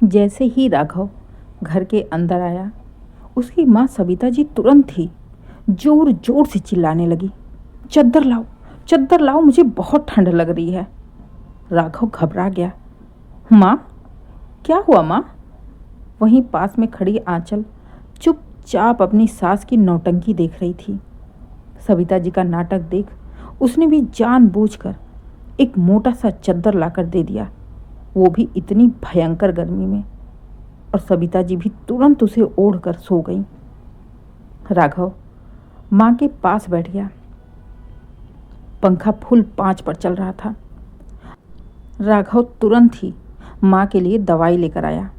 जैसे ही राघव घर के अंदर आया, उसकी माँ सविता जी तुरंत ही जोर जोर से चिल्लाने लगी, चद्दर लाओ, चद्दर लाओ, मुझे बहुत ठंड लग रही है। राघव घबरा गया। माँ, क्या हुआ माँ? वहीं पास में खड़ी आंचल चुपचाप अपनी सास की नौटंकी देख रही थी। सविता जी का नाटक देख उसने भी जानबूझकर एक मोटा सा चद्दर लाकर दे दिया, वो भी इतनी भयंकर गर्मी में, और सविता जी भी तुरंत उसे ओढ़कर सो गई। राघव माँ के पास बैठ गया। पंखा फुल 5 पर चल रहा था। राघव तुरंत ही माँ के लिए दवाई लेकर आया,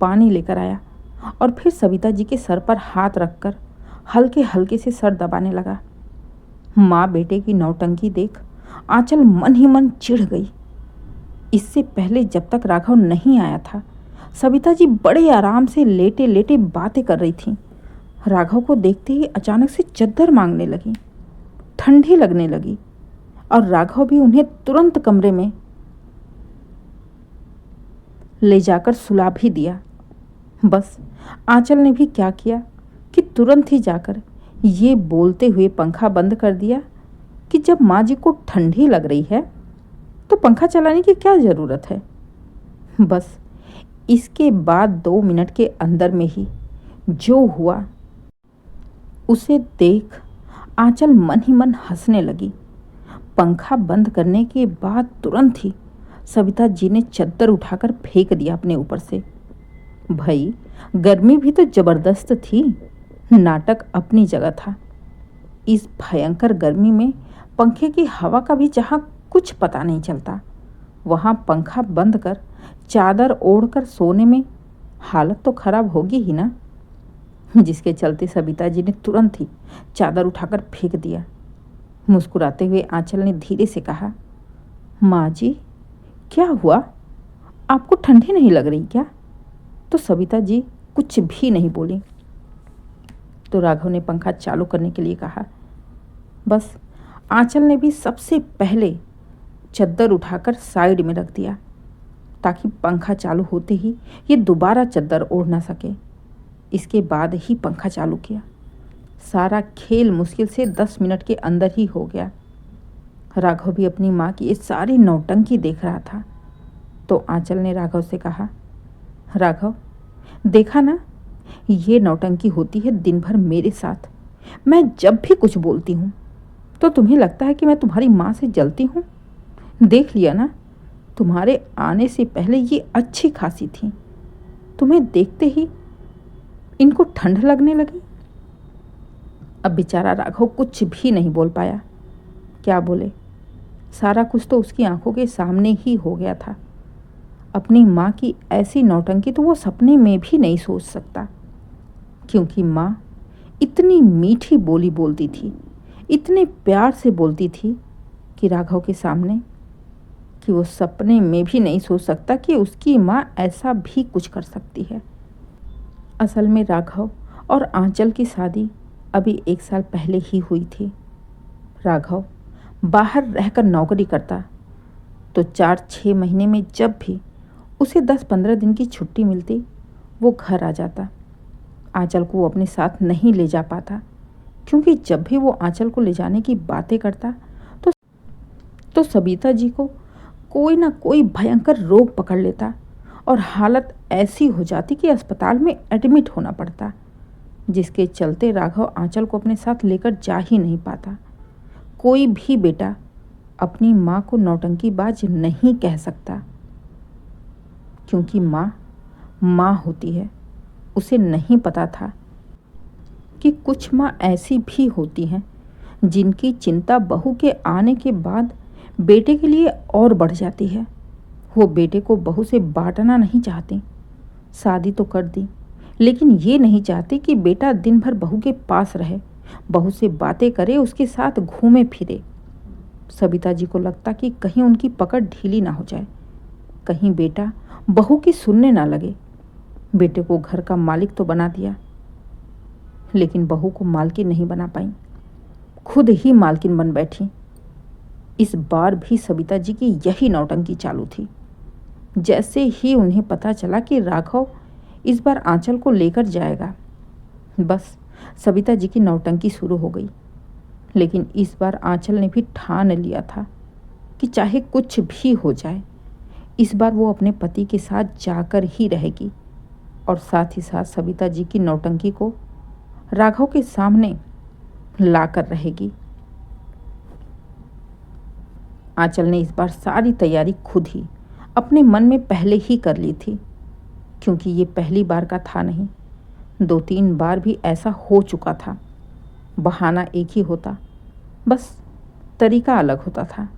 पानी लेकर आया और फिर सविता जी के सर पर हाथ रखकर हल्के हल्के से सर दबाने लगा। माँ बेटे की नौटंकी देख आंचल मन ही मन चिढ़ गई। इससे पहले जब तक राघव नहीं आया था, सविता जी बड़े आराम से लेटे लेटे बातें कर रही थीं। राघव को देखते ही अचानक से चद्दर मांगने लगी, ठंडी लगने लगी, और राघव भी उन्हें तुरंत कमरे में ले जाकर सुला भी दिया। बस आंचल ने भी क्या किया कि तुरंत ही जाकर ये बोलते हुए पंखा बंद कर दिया कि जब माँ जी को ठंडी लग रही है तो पंखा चलाने की क्या ज़रूरत है। बस इसके बाद 2 मिनट के अंदर में ही जो हुआ उसे देख आंचल मन ही मन हंसने लगी। पंखा बंद करने के बाद तुरंत ही सविता जी ने चद्दर उठाकर फेंक दिया अपने ऊपर से। भाई, गर्मी भी तो जबरदस्त थी, नाटक अपनी जगह था। इस भयंकर गर्मी में पंखे की हवा का भी जहाँ कुछ पता नहीं चलता, वहाँ पंखा बंद कर चादर ओढ़कर सोने में हालत तो खराब होगी ही ना। जिसके चलते सविता जी ने तुरंत ही चादर उठाकर फेंक दिया। मुस्कुराते हुए आंचल ने धीरे से कहा, माँ जी, क्या हुआ? आपको ठंडी नहीं लग रही क्या? तो सविता जी कुछ भी नहीं बोली। तो राघव ने पंखा चालू करने के लिए कहा। बस आंचल ने भी सबसे पहले चद्दर उठाकर साइड में रख दिया ताकि पंखा चालू होते ही ये दोबारा चद्दर ओढ़ ना सके। इसके बाद ही पंखा चालू किया। सारा खेल मुश्किल से 10 मिनट के अंदर ही हो गया। राघव भी अपनी माँ की ये सारी नौटंकी देख रहा था। तो आंचल ने राघव से कहा, राघव, देखा ना, ये नौटंकी होती है दिन भर मेरे साथ। मैं जब भी कुछ बोलती हूँ तो तुम्हें लगता है कि मैं तुम्हारी माँ से जलती हूँ। देख लिया ना, तुम्हारे आने से पहले ये अच्छी खासी थी, तुम्हें देखते ही इनको ठंड लगने लगी। अब बेचारा राघव कुछ भी नहीं बोल पाया। क्या बोले, सारा कुछ तो उसकी आंखों के सामने ही हो गया था। अपनी माँ की ऐसी नौटंकी तो वो सपने में भी नहीं सोच सकता, क्योंकि माँ इतनी मीठी बोली बोलती थी, इतने प्यार से बोलती थी कि राघव के सामने कि वो सपने में भी नहीं सोच सकता कि उसकी माँ ऐसा भी कुछ कर सकती है। असल में राघव और आंचल की शादी अभी 1 साल पहले ही हुई थी। राघव बाहर रहकर नौकरी करता तो 4-6 महीने में जब भी उसे 10-15 दिन की छुट्टी मिलती, वो घर आ जाता। आंचल को वो अपने साथ नहीं ले जा पाता, क्योंकि जब भी वो आंचल को ले जाने की बातें करता तो सविता जी को कोई ना कोई भयंकर रोग पकड़ लेता और हालत ऐसी हो जाती कि अस्पताल में एडमिट होना पड़ता, जिसके चलते राघव आंचल को अपने साथ लेकर जा ही नहीं पाता। कोई भी बेटा अपनी माँ को नौटंकीबाज नहीं कह सकता, क्योंकि माँ माँ होती है। उसे नहीं पता था कि कुछ माँ ऐसी भी होती हैं जिनकी चिंता बहू के आने के बाद बेटे के लिए और बढ़ जाती है। वो बेटे को बहू से बांटना नहीं चाहती। शादी तो कर दी, लेकिन ये नहीं चाहती कि बेटा दिन भर बहू के पास रहे, बहू से बातें करे, उसके साथ घूमे फिरे। सविता जी को लगता कि कहीं उनकी पकड़ ढीली ना हो जाए, कहीं बेटा बहू की सुनने ना लगे। बेटे को घर का मालिक तो बना दिया, लेकिन बहू को मालकिन नहीं बना पाई, खुद ही मालकिन बन बैठी। इस बार भी सविता जी की यही नौटंकी चालू थी। जैसे ही उन्हें पता चला कि राघव इस बार आंचल को लेकर जाएगा, बस सविता जी की नौटंकी शुरू हो गई। लेकिन इस बार आंचल ने भी ठान लिया था कि चाहे कुछ भी हो जाए, इस बार वो अपने पति के साथ जाकर ही रहेगी और साथ ही साथ सविता जी की नौटंकी को राघव के सामने लाकर रहेगी। आंचल ने इस बार सारी तैयारी खुद ही अपने मन में पहले ही कर ली थी, क्योंकि ये पहली बार का था नहीं, 2-3 बार भी ऐसा हो चुका था। बहाना एक ही होता, बस तरीका अलग होता था।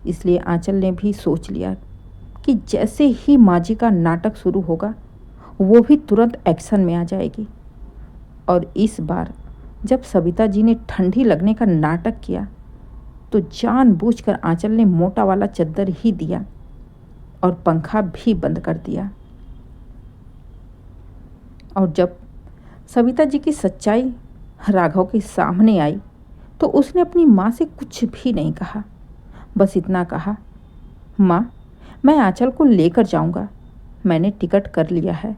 इसलिए आंचल ने भी सोच लिया कि जैसे ही माँ जी का नाटक शुरू होगा, वो भी तुरंत एक्शन में आ जाएगी। और इस बार जब सविता जी ने ठंडी लगने का नाटक किया, तो जानबूझकर आंचल ने मोटा वाला चद्दर ही दिया और पंखा भी बंद कर दिया। और जब सविता जी की सच्चाई राघव के सामने आई, तो उसने अपनी माँ से कुछ भी नहीं कहा, बस इतना कहा, माँ, मैं आंचल को लेकर जाऊंगा, मैंने टिकट कर लिया है।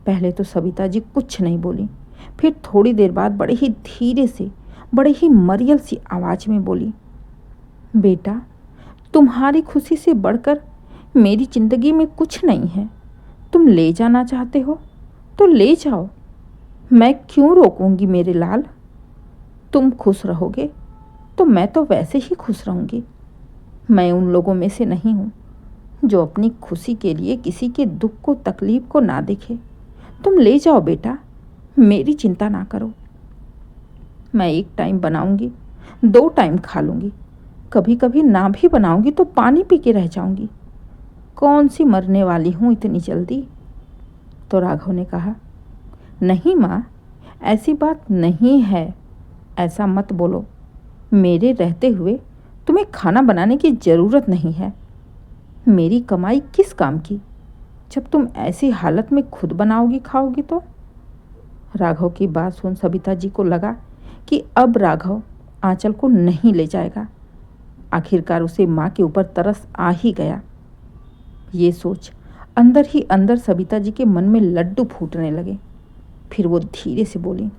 पहले तो सविता जी कुछ नहीं बोली, फिर थोड़ी देर बाद बड़े ही धीरे से, बड़े ही मरियल सी आवाज़ में बोली, बेटा, तुम्हारी खुशी से बढ़कर मेरी ज़िंदगी में कुछ नहीं है। तुम ले जाना चाहते हो तो ले जाओ, मैं क्यों रोकूंगी मेरे लाल। तुम खुश रहोगे तो मैं तो वैसे ही खुश रहूंगी। मैं उन लोगों में से नहीं हूँ जो अपनी खुशी के लिए किसी के दुख को, तकलीफ को ना देखे। तुम ले जाओ बेटा, मेरी चिंता ना करो। मैं 1 टाइम बनाऊंगी, 2 टाइम खा लूँगी, कभी कभी ना भी बनाऊंगी तो पानी पी के रह जाऊंगी। कौन सी मरने वाली हूँ इतनी जल्दी। तो राघव ने कहा, नहीं माँ, ऐसी बात नहीं है, ऐसा मत बोलो। मेरे रहते हुए तुम्हें खाना बनाने की ज़रूरत नहीं है। मेरी कमाई किस काम की, जब तुम ऐसी हालत में खुद बनाओगी खाओगी तो। राघव की बात सुन सविता जी को लगा कि अब राघव आंचल को नहीं ले जाएगा। आखिरकार उसे माँ के ऊपर तरस आ ही गया। ये सोच अंदर ही अंदर सविता जी के मन में लड्डू फूटने लगे। फिर वो धीरे से बोली,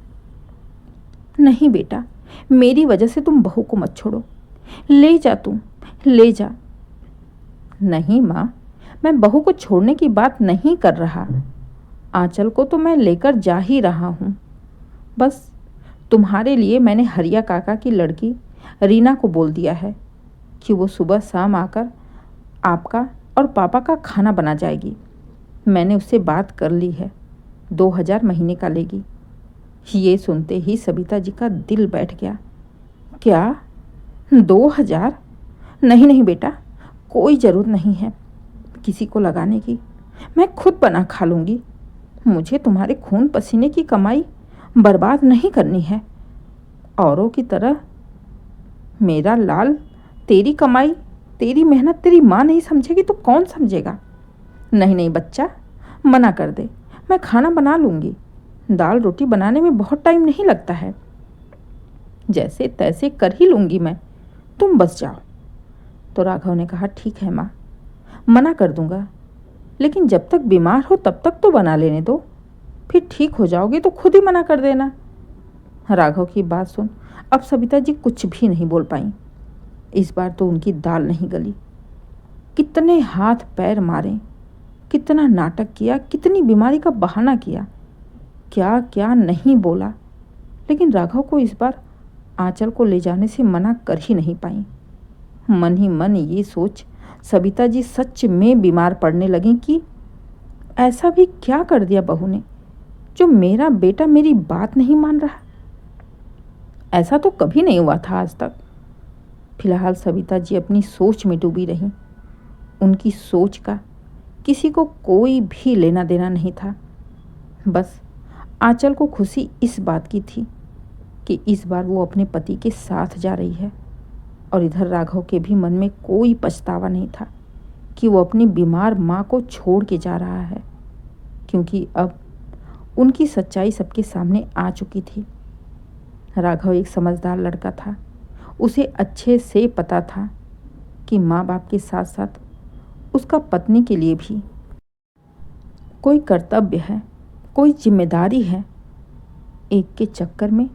नहीं बेटा, मेरी वजह से तुम बहू को मत छोड़ो, ले जा, तुम ले जा। नहीं माँ, मैं बहू को छोड़ने की बात नहीं कर रहा, आंचल को तो मैं लेकर जा ही रहा हूँ। बस तुम्हारे लिए मैंने हरिया काका की लड़की रीना को बोल दिया है कि वो सुबह शाम आकर आपका और पापा का खाना बना जाएगी। मैंने उससे बात कर ली है, 2000 महीने का लेगी। ये सुनते ही सविता जी का दिल बैठ गया। क्या 2000? नहीं नहीं बेटा, कोई ज़रूरत नहीं है किसी को लगाने की, मैं खुद बना खा लूँगी। मुझे तुम्हारे खून पसीने की कमाई बर्बाद नहीं करनी है। औरों की तरह मेरा लाल तेरी कमाई, तेरी मेहनत तेरी माँ नहीं समझेगी तो कौन समझेगा। नहीं नहीं बच्चा, मना कर दे, मैं खाना बना लूँगी। दाल रोटी बनाने में बहुत टाइम नहीं लगता है, जैसे तैसे कर ही लूँगी मैं, तुम बस जाओ। तो राघव ने कहा, ठीक है माँ, मना कर दूँगा, लेकिन जब तक बीमार हो तब तक तो बना लेने दो, फिर ठीक हो जाओगे तो खुद ही मना कर देना। राघव की बात सुन अब सविता जी कुछ भी नहीं बोल पाई। इस बार तो उनकी दाल नहीं गली। कितने हाथ पैर मारे, कितना नाटक किया, कितनी बीमारी का बहाना किया, क्या क्या नहीं बोला, लेकिन राघव को इस बार आंचल को ले जाने से मना कर ही नहीं पाई। मन ही मन ये सोच सविता जी सच में बीमार पड़ने लगी कि ऐसा भी क्या कर दिया बहू ने जो मेरा बेटा मेरी बात नहीं मान रहा। ऐसा तो कभी नहीं हुआ था आज तक। फिलहाल सविता जी अपनी सोच में डूबी रहीं। उनकी सोच का किसी को कोई भी लेना देना नहीं था। बस आंचल को खुशी इस बात की थी कि इस बार वो अपने पति के साथ जा रही है, और इधर राघव के भी मन में कोई पछतावा नहीं था कि वो अपनी बीमार माँ को छोड़ के जा रहा है, क्योंकि अब उनकी सच्चाई सबके सामने आ चुकी थी। राघव एक समझदार लड़का था। उसे अच्छे से पता था कि माँ बाप के साथ साथ उसका पत्नी के लिए भी कोई कर्तव्य है, कोई जिम्मेदारी है। एक के चक्कर में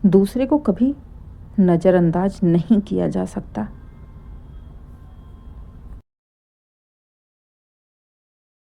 दूसरे को कभी नज़रअंदाज नहीं किया जा सकता।